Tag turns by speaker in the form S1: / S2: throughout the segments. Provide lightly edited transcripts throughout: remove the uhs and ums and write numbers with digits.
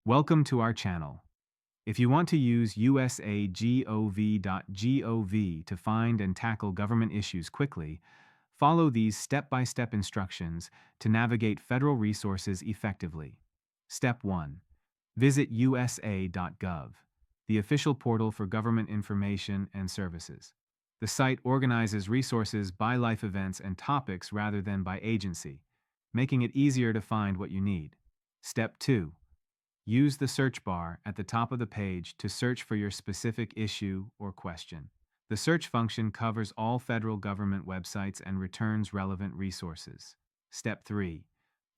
S1: Welcome to our channel. If you want to use usagov.gov to find and tackle government issues quickly, follow these step-by-step instructions to navigate federal resources effectively. Step 1. Visit usa.gov, the official portal for government information and services. The site organizes resources by life events and topics rather than by agency, making it easier to find what you need. Step 2. Use the search bar at the top of the page to search for your specific issue or question. The search function covers all federal government websites and returns relevant resources. Step 3.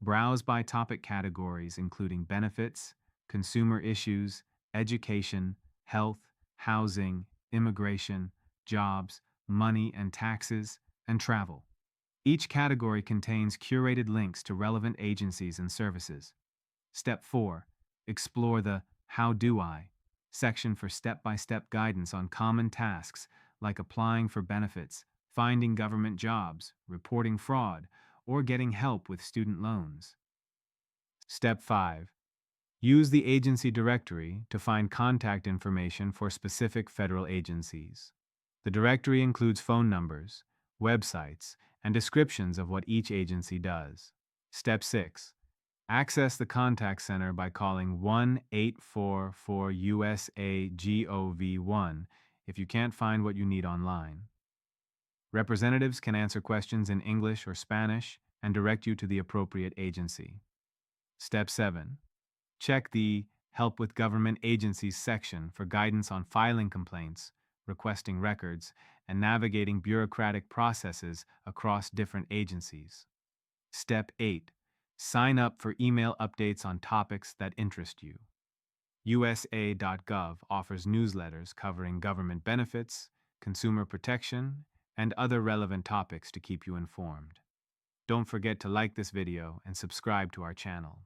S1: Browse by topic categories including benefits, consumer issues, education, health, housing, immigration, jobs, money and taxes, and travel. Each category contains curated links to relevant agencies and services. Step 4. Explore the How Do I section for step-by-step guidance on common tasks like applying for benefits, finding government jobs, reporting fraud, or getting help with student loans. Step 5. Use the agency directory to find contact information for specific federal agencies. The directory includes phone numbers, websites, and descriptions of what each agency does. Step 6. Access the contact center by calling 1-844-USA-GOV-1 if you can't find what you need online. Representatives can answer questions in English or Spanish and direct you to the appropriate agency. Step 7. Check the Help with Government Agencies section for guidance on filing complaints, requesting records, and navigating bureaucratic processes across different agencies. Step 8. Sign up for email updates on topics that interest you. USA.gov offers newsletters covering government benefits, consumer protection, and other relevant topics to keep you informed. Don't forget to like this video and subscribe to our channel.